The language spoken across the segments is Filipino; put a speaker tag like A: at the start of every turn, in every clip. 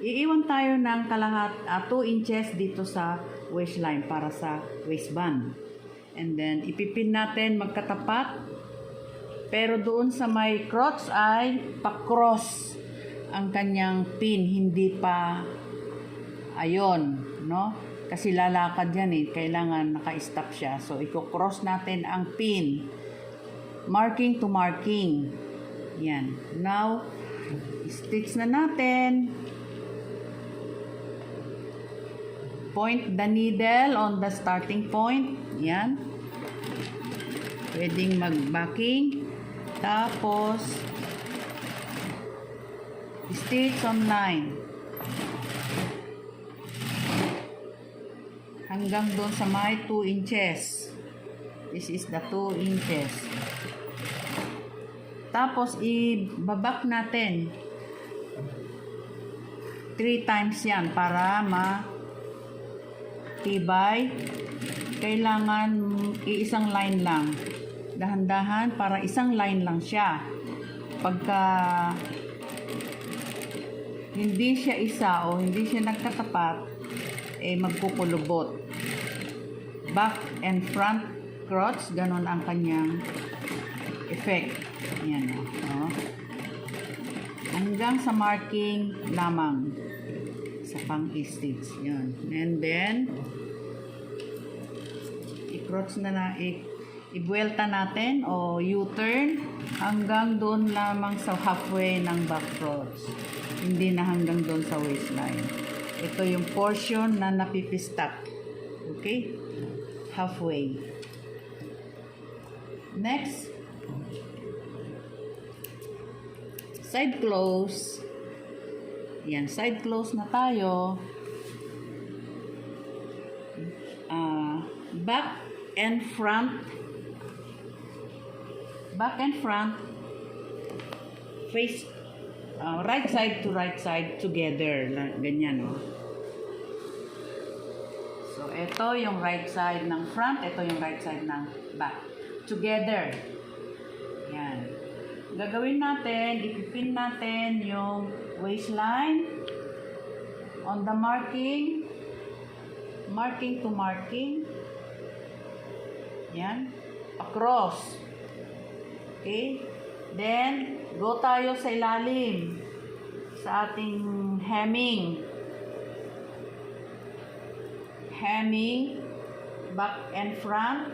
A: iiwan tayo ng 2 inches dito sa waistline para sa waistband. And then, ipipin natin magkatapat. Pero doon sa may crotch ay pa-cross ang kanyang pin. Hindi pa, ayon, no? Kasi lalakad yan eh. Kailangan naka-stop siya. So, i-cross natin ang pin. Marking to marking. Yan. Now, stitch na natin. Point the needle on the starting point. Yan. Pwedeng mag-backing. Tapos, stitch on line. Hanggang doon sa may 2 inches. This is the 2 inches. Tapos, ibabak natin. 3 times yan para matibay. Kailangan iisang line lang. Dahan-dahan para isang line lang siya. Pagka hindi siya isa o hindi siya nagkatapat, magkukulubot. Back and front crotch, ganun ang kanyang effect. Yan o. No? Hanggang sa marking lamang sa pang-stitch. Yun. And then, i-crotch na i-buelta natin o U-turn hanggang doon lamang sa halfway ng back crotch. Hindi na hanggang doon sa waistline. Ito yung portion na napipistak. Okay? Halfway. Next, side close. Yan, side close na tayo. Back and front. Back and front. Face right side to right side together. Ganyan, no? So, ito yung right side ng front. Ito yung right side ng back. Together. Yan. Gagawin natin, ipipin natin yung waistline on the marking to marking. Yan. Across. Okay? Then, go tayo sa ilalim sa ating hemming. Hemming, back and front.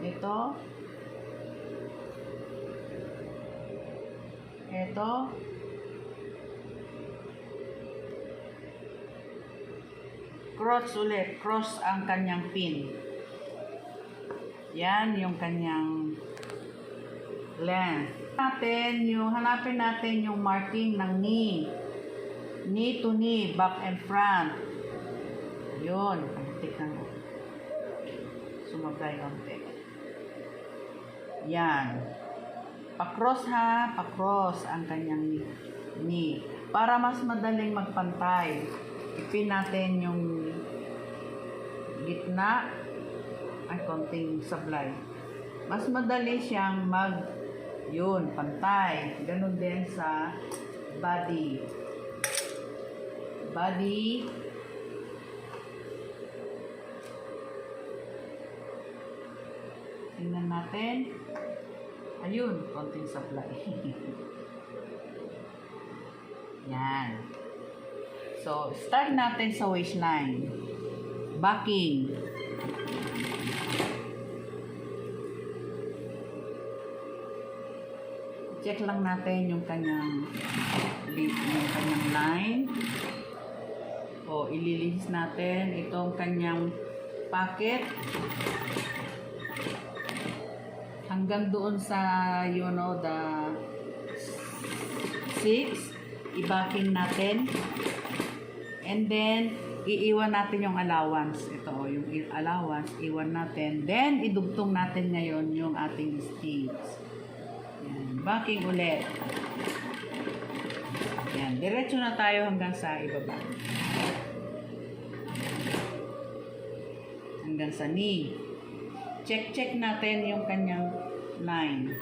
A: Ito. Ito. Crotch ulit. Cross ang kanyang pin. Yan yung kanyang length. Hanapin natin yung marking ng knee. Knee to knee, back and front. Yun. Tingnan mo. Sumabay konti. Yan. Pa-cross ha. Pa-cross ang kanyang knee. Para mas madaling magpantay, ipin natin yung gitna ay konting sablay. Mas madali siyang yun, pantay. Ganun din sa body. Body. Tingnan natin. Ayun, konting sablay. Yan. So, start natin sa waistline. Backing. Check lang natin yung kanyang line. O, ililihis natin itong kanyang pocket. Hanggang doon sa, the 6. I-backing natin. And then, iiwan natin yung allowance. Ito, yung allowance, iwan natin. Then, idugtong natin ngayon yung ating stitch. Yan, backing ulit. Yan, diretso na tayo hanggang sa ibaba. Hanggang sa knee. Check natin yung kanyang line.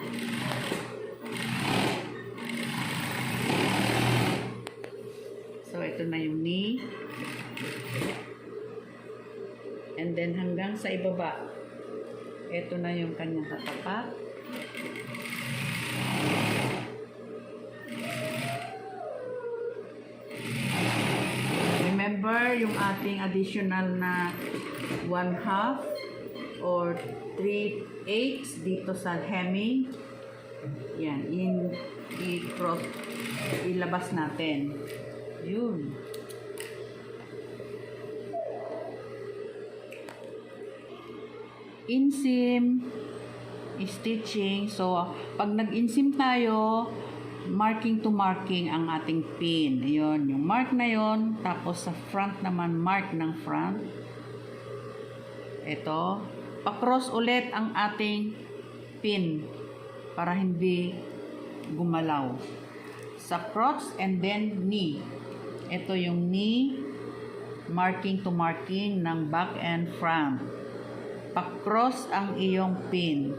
A: ito na yung knee. And then hanggang sa ibaba, ito na yung kanyang katapat. Remember yung ating additional na 1/2 or 3/8 dito sa hemming. Yan, i-cross, ilabas natin. Yun. Inseam, stitching. So, pag nag-inseam tayo, marking to marking ang ating pin. Ayun, yung mark na yon. Tapos sa front naman, mark ng front. Ito. Pa-cross ulit ang ating pin para hindi gumalaw. Sa crotch and then knee. Ito yung knee, marking to marking ng back and front. Pa-cross ang iyong pin.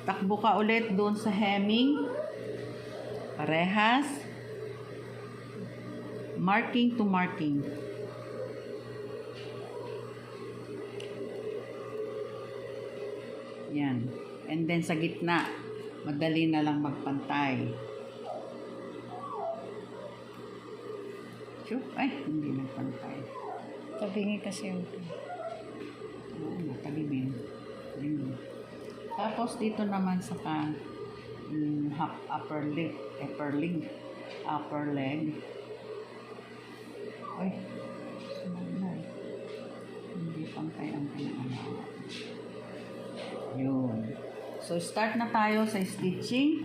A: Takbo ka ulit doon sa hemming. Parehas. Marking to marking. Yan. And then sa gitna, madali na lang magpantay. Ay, hindi nagpantay.
B: Tabingi kasi yung
A: Matagibin. Tapos dito naman sa upper leg. Ay, sumagay. Hindi pantay ang pinakalawa. Yun. So, start na tayo sa stitching.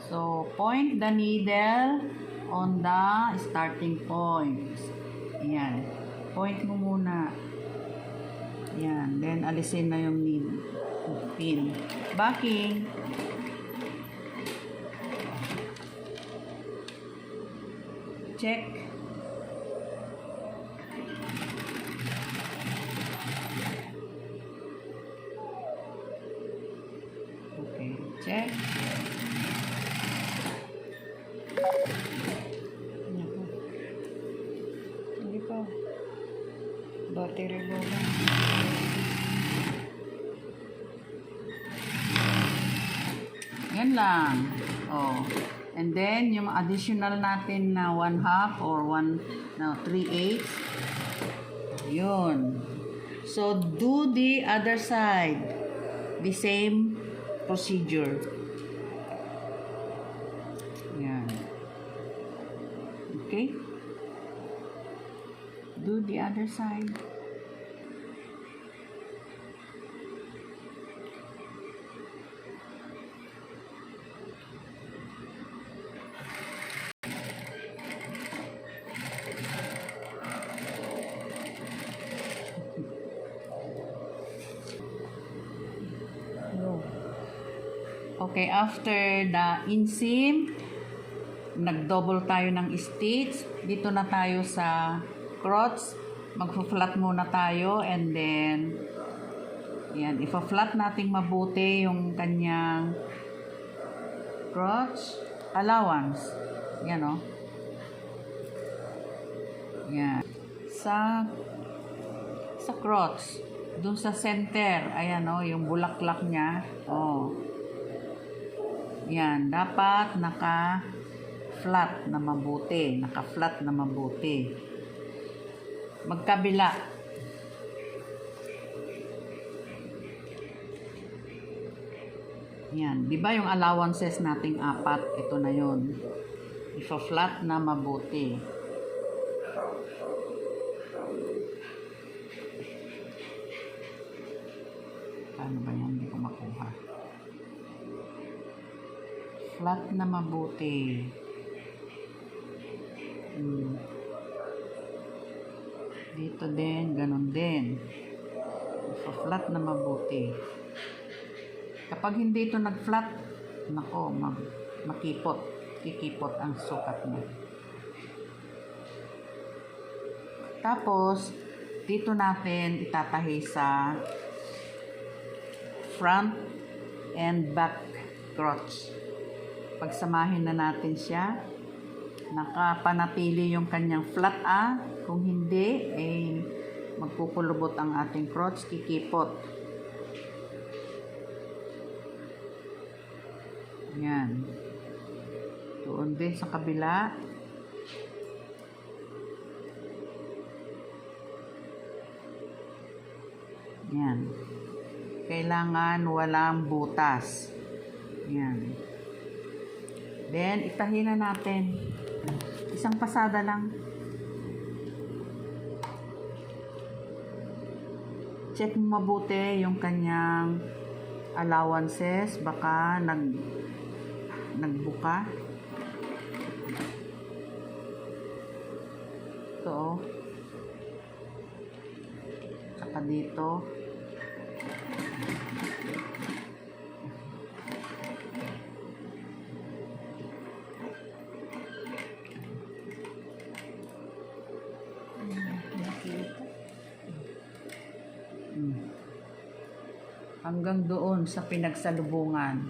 A: So, point the needle on the starting point. Ayan. Point mo muna. Ayan. Then, alisin na yung pin. Backing. Check. Okay. Check.
B: hindi pa. Battery low lang.
A: Yan lang. Oh. And then, yung additional natin na 1/2 or 3/8. Yun. So, do the other side. The same procedure. Yan. Okay? Do the other side. Okay, after the inseam, nag-double tayo ng stitch. Dito na tayo sa crotch. Mag-flat muna tayo and then yan, ipa-flat nating mabuti yung kanyang crotch allowance. Yan o. Yan. Sa crotch, dun sa center, ayan o, yung bulaklak niya. Oh. Yan, dapat naka-flat na mabuti. Naka-flat na mabuti. Magkabila. Yan. Di ba yung allowances nating 4? Ito na yun. Ipa-flat na mabuti. Paano ba yan? Hindi ko makuha. Flat na mabuti. Dito din, ganun din. Flat na mabuti. Kapag hindi ito nag-flat, nako, makipot. Kikipot ang sukat mo. Tapos, dito natin itatahi sa front and back crotch. Pagsamahin na natin siya. nakapanatili yung kanyang flat Kung hindi, magkukulubot ang ating crotch, kikipot. Yan. Doon din sa kabila. Yan. Kailangan walang butas. Yan. Then, itahin na natin. Isang pasada lang. Check mo mabuti yung kanyang allowances. Baka nagbuka. Ito. Saka dito. Hanggang doon sa pinagsalubungan.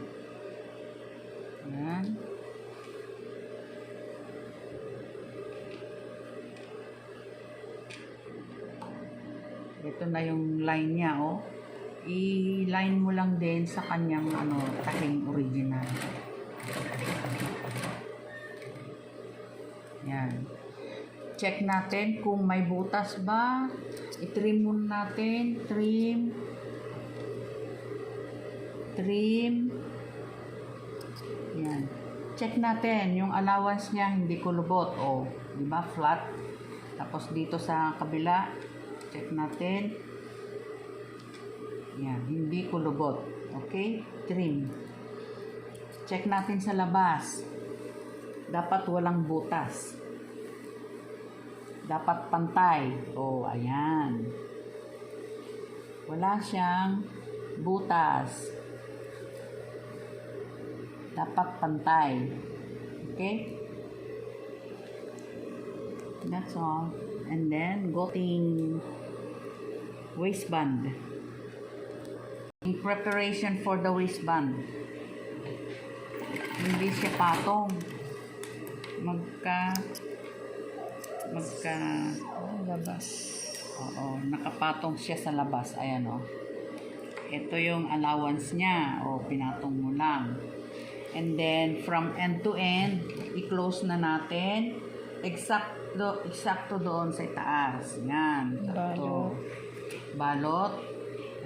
A: Yan. Ito na yung line niya, oh. I-line mo lang din sa kanyang tahing original. Yan. Check natin kung may butas ba. I-trim muna natin. Trim. Yan. Check natin yung allowance niya, hindi kulubot. Oh, di ba? Flat. Tapos dito sa kabila, check natin. Yan, hindi kulubot. Okay? Trim. Check natin sa labas. Dapat walang butas. Dapat pantay. Oh, ayan. Wala siyang butas. Dapat pantay. Okay? That's all. And then, goting waistband. In preparation for the waistband. Hindi siya patong.
B: Labas.
A: Oo, nakapatong siya sa labas. Ayan, oh. Ito yung allowance niya. O, pinatong mo lang. And then, from end to end, i-close na natin. Eksakto doon sa itaas. Yan.
B: Balot.
A: Balot.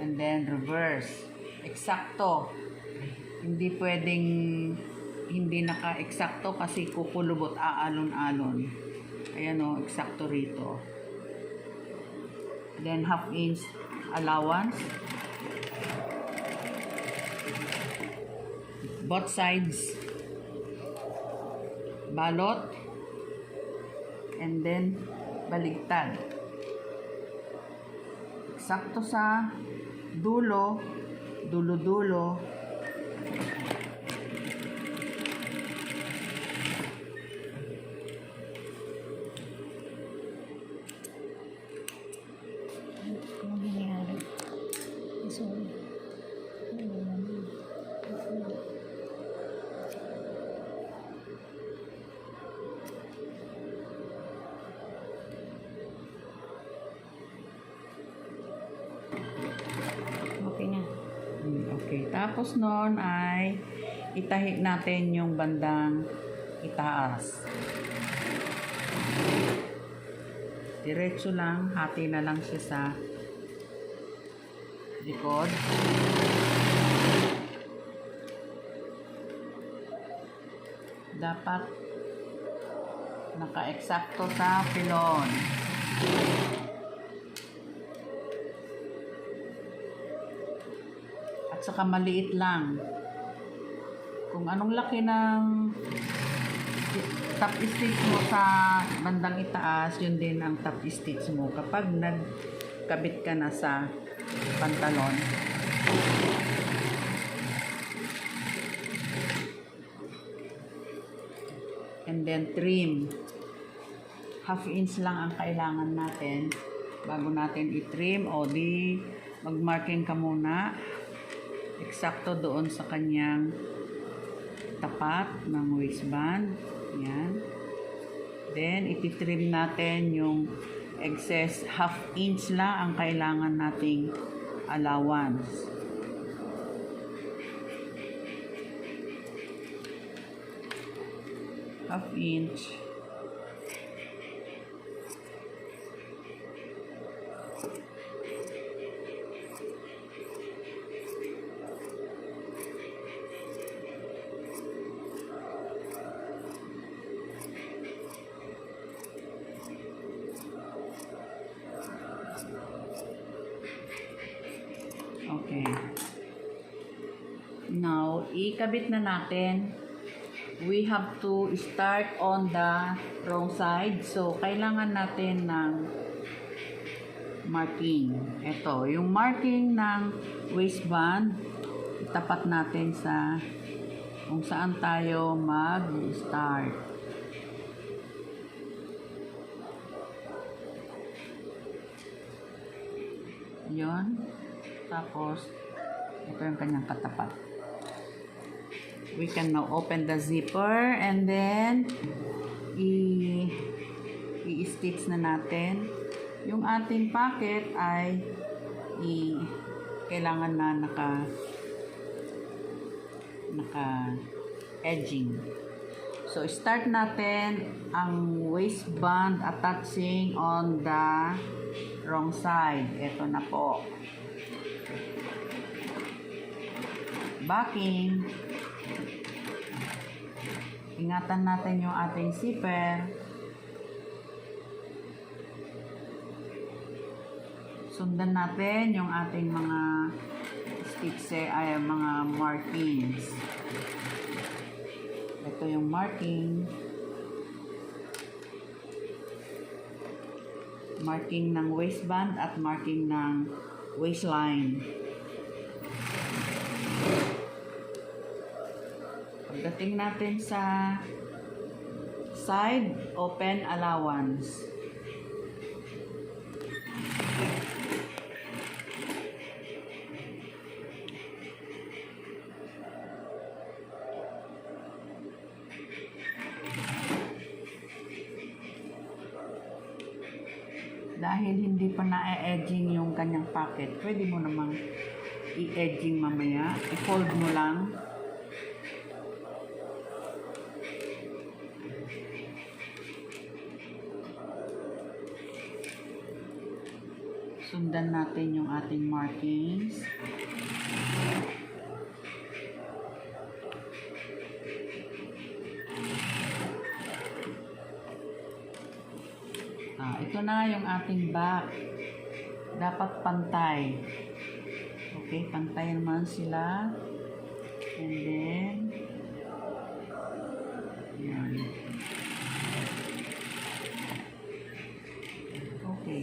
A: And then, reverse. Eksakto. Hindi pwedeng hindi naka-eksakto kasi kukulubot, aalon-alon. Ayan o, eksakto rito. Then, half-inch allowance. Both sides. Balot. And then, baligtad. Eksakto sa dulo. Dulo-dulo.
B: Ano nangyari? Sorry. Okay na.
A: Okay. Tapos noon ay itahi natin yung bandang itaas. Diretso lang. Hati na lang siya sa likod. Dapat naka-eksakto sa pilon. At saka maliit lang. Kung anong laki ng top stitch mo sa bandang itaas, yun din ang top stitch mo kapag nagkabit ka na sa pantalon. And then trim. Half inch lang ang kailangan natin bago natin i-trim. O di mag-marking ka muna. Eksakto doon sa kanyang tapat ng waistband. Yan. Then, ititrim natin yung excess half inch lang ang kailangan nating allowance. Half inch. Okay. Now, ikabit na natin. We have to start on the wrong side. So, kailangan natin ng marking. Ito, yung marking ng waistband, itapat natin sa kung saan tayo mag-start. Yon. Tapos, ito yung kanyang katapat. We can now open the zipper and then i-stitch na natin. Yung ating pocket ay kailangan na naka edging. So, start natin ang waistband attaching on the wrong side. Ito na po. Backing. Ingatan natin yung ating zipper. Sundan natin yung ating mga stitches ay mga markings. Ito yung marking. Marking ng waistband at marking ng waistline. Pagdating natin sa side, open allowance. Dahil hindi pa na-edging yung kanyang pocket, pwede mo namang i-edging mamaya. I-fold mo lang. Sundan natin yung ating markings. Ito na yung ating back. Dapat pantay. Okay, pantay naman sila. And then, yan. Okay.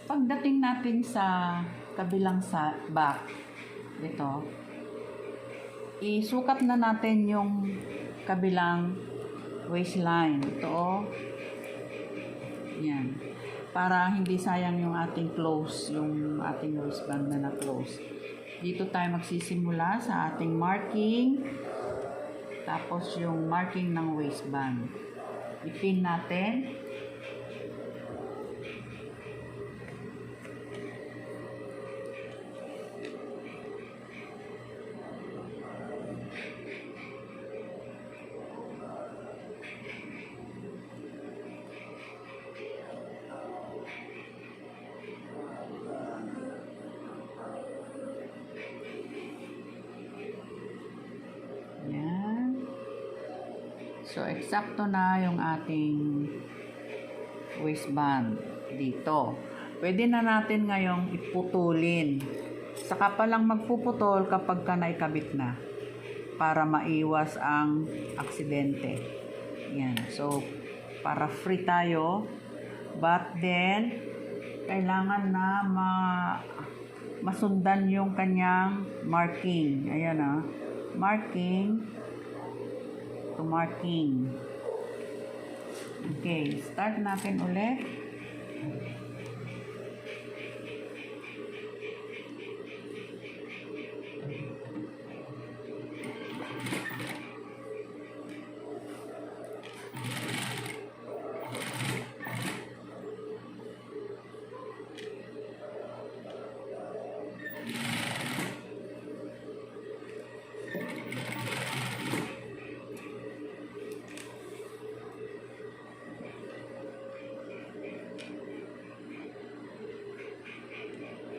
A: Pagdating natin sa kabilang sa back, ito, isukat na natin yung kabilang waistline. Ito, yan. Para hindi sayang yung ating close, yung ating waistband na na-close. Dito tayo magsisimula sa ating marking. Tapos yung marking ng waistband. I-pin natin. So, eksakto na yung ating waistband dito. Pwede na natin ngayong iputulin. Saka pa lang magpuputol kapag ka naikabit na para maiwas ang aksidente. Yan. So, para free tayo. But then, kailangan na masundan yung kanyang marking. Ayan marking to marking. Okay, start natin ulit.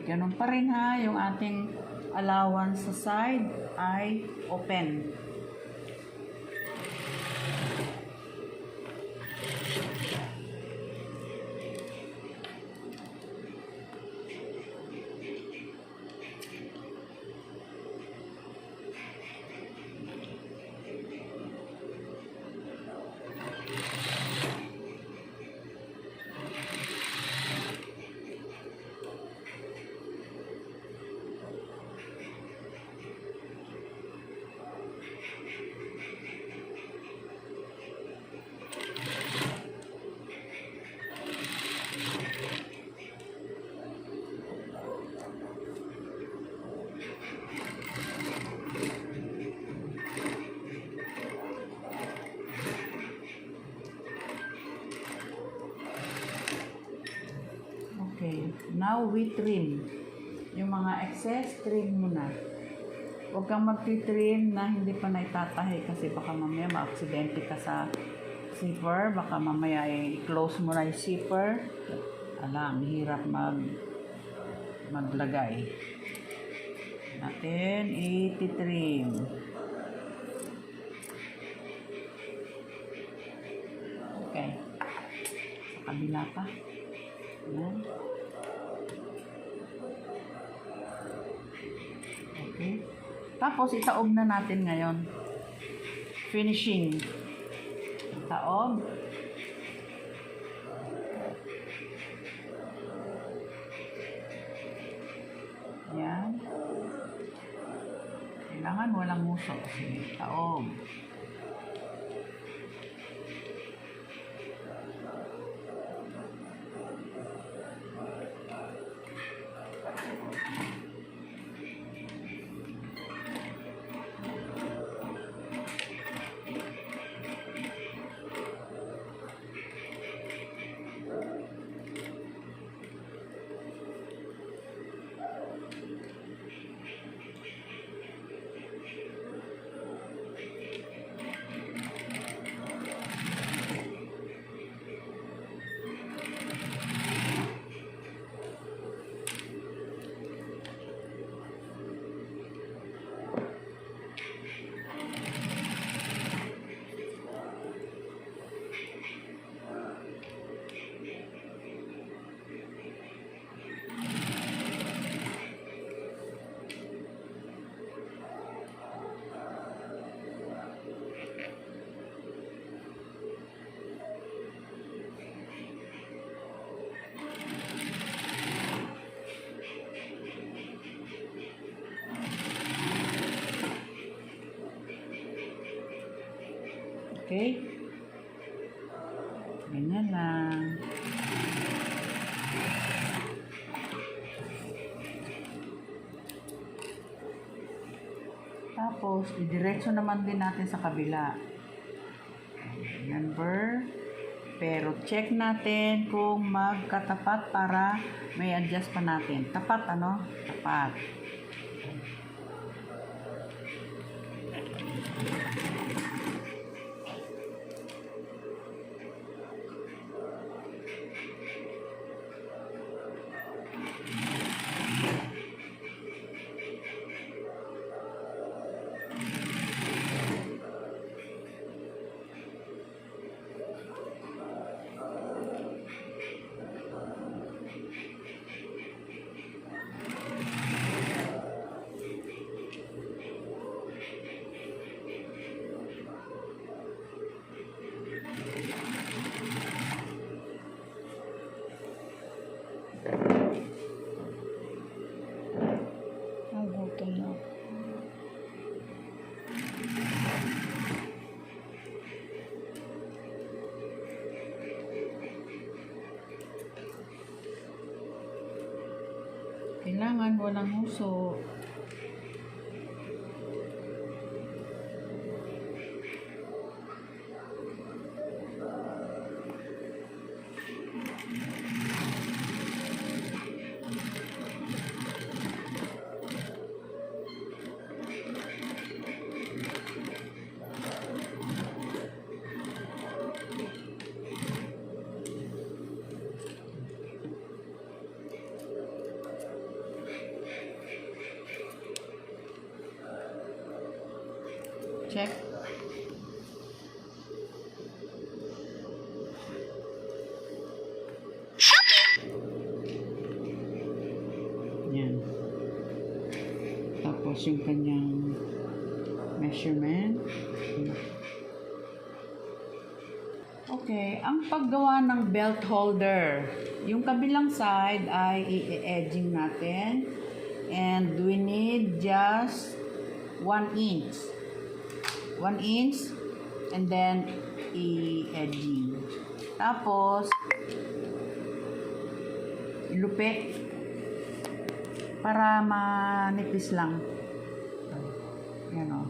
A: Ganun pa rin ha, yung ating allowance sa side ay open. Okay, now we trim. Yung mga excess, trim mo na. Huwag kang magtitrim na hindi pa naitatahi kasi baka mamaya ma-aksidente ka sa zipper. Baka mamaya i-close mo na yung zipper. Alam, hirap maglagay. Natin ititrim. Okay. Sa kabila pa. Ayan. Okay. Tapos, itaob na natin ngayon. Finishing. Taob. Ayan. Kailangan walang muso. Sige, taob. Okay? Ganyan lang. Tapos, idiretso naman din natin sa kabila. Remember? Pero check natin kung magkatapat para may adjust pa natin. Tapat, ano? Tapat.
B: Nagutom na.
A: Kailangan walang huso. check. Yan. Tapos yung kanyang measurement. Okay, ang paggawa ng belt holder. Yung kabilang side ay i-edging natin. And we need just 1 inch. 1 inch. And then, i-edging. Tapos, lupi. Para manipis lang. Yan o.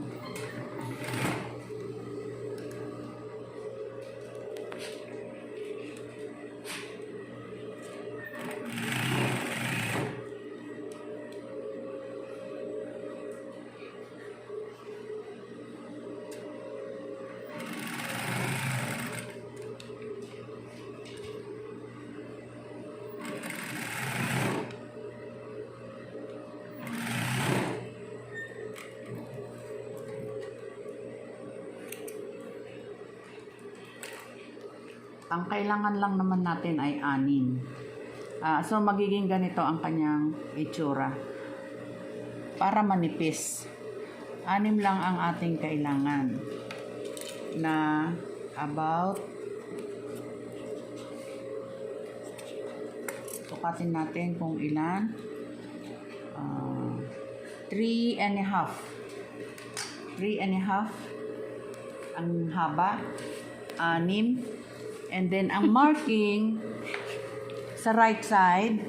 A: Ang kailangan lang naman natin ay 6. So, magiging ganito ang kanyang itsura. Para manipis. 6 lang ang ating kailangan. Na about, sukatin natin kung ilan. 3.5. 3.5 ang haba. 6. And then, ang marking sa right side,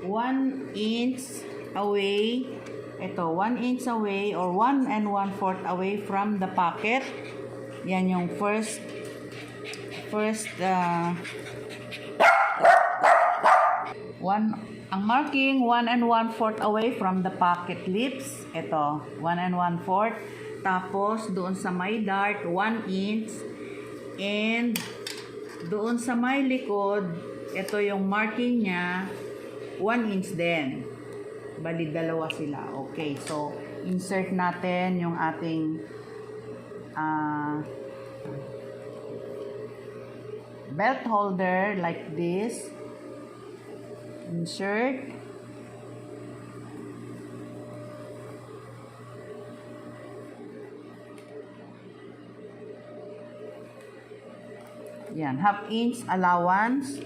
A: 1 inch away, ito, 1 inch away or 1 1/4 away from the pocket. Yan yung first, ang marking, 1 1/4 away from the pocket lips. Ito, 1 1/4. Tapos, doon sa may dart, 1 inch. And doon sa may likod, ito yung marking niya, 1 inch din. Bali, dalawa sila. Okay, so insert natin yung ating belt holder like this. Insert. Yan, 1/2 inch allowance.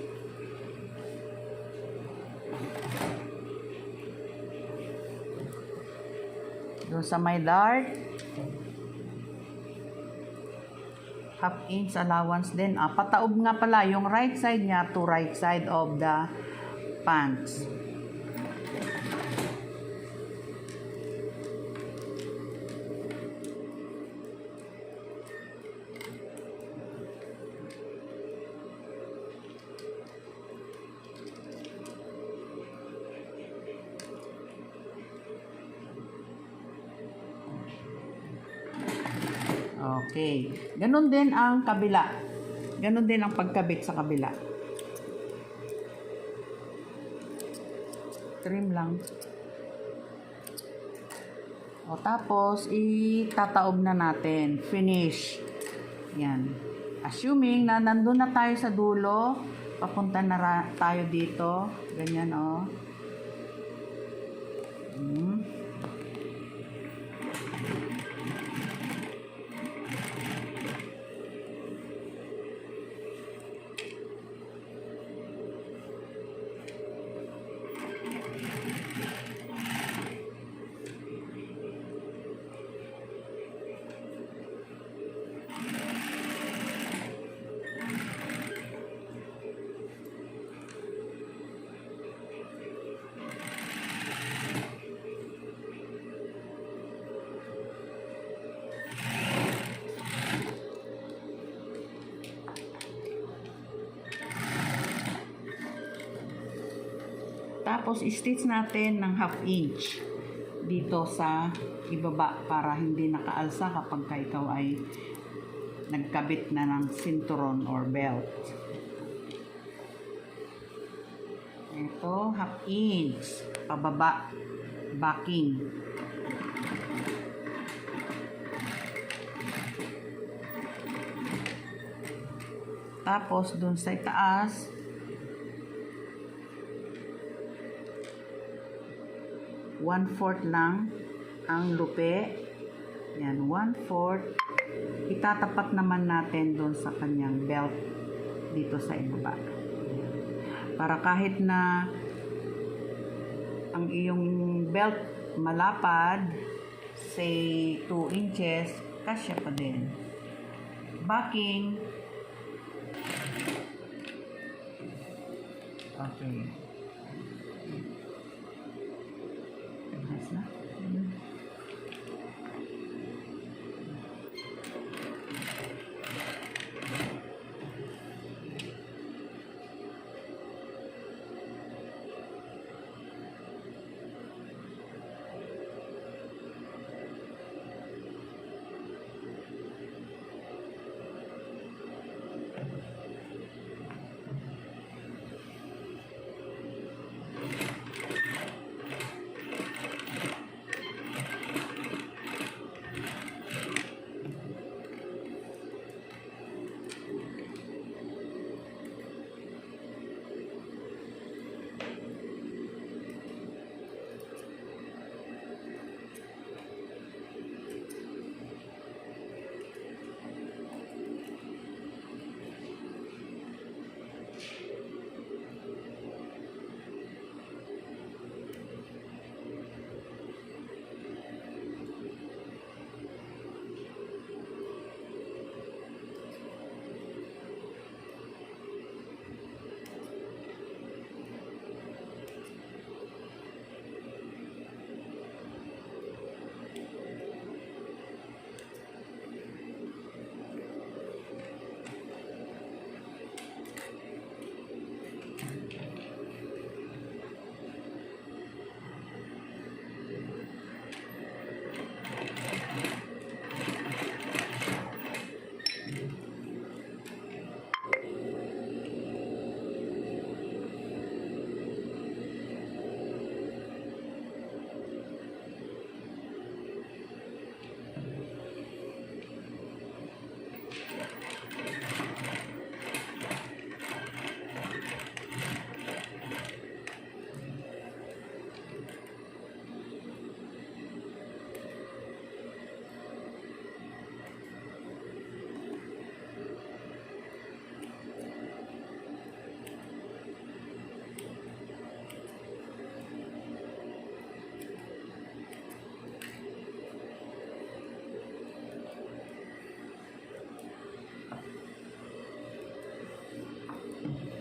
A: Doon sa may dart. 1/2 inch allowance din. Pataob nga pala yung right side niya to right side of the pants. Okay. Ganun din ang kabila. Ganun din ang pagkabit sa kabila. Trim lang. O tapos, itataob na natin. Finish. Yan. Assuming na nandun na tayo sa dulo, papunta na tayo dito. Ganyan, o. Tapos, stitch natin ng 1/2 inch dito sa ibaba para hindi nakaalsa kapag ikaw ay nagkabit na ng sinturon or belt. Ito, 1/2 inch pababa, backing. Tapos, dun sa itaas, one-fourth lang ang lupi. Yan, one-fourth. Itatapat naman natin dun sa kanyang belt dito sa ibaba. Para kahit na ang iyong belt malapad, say 2 inches, kasya pa din. Backing. Okay. Nice na.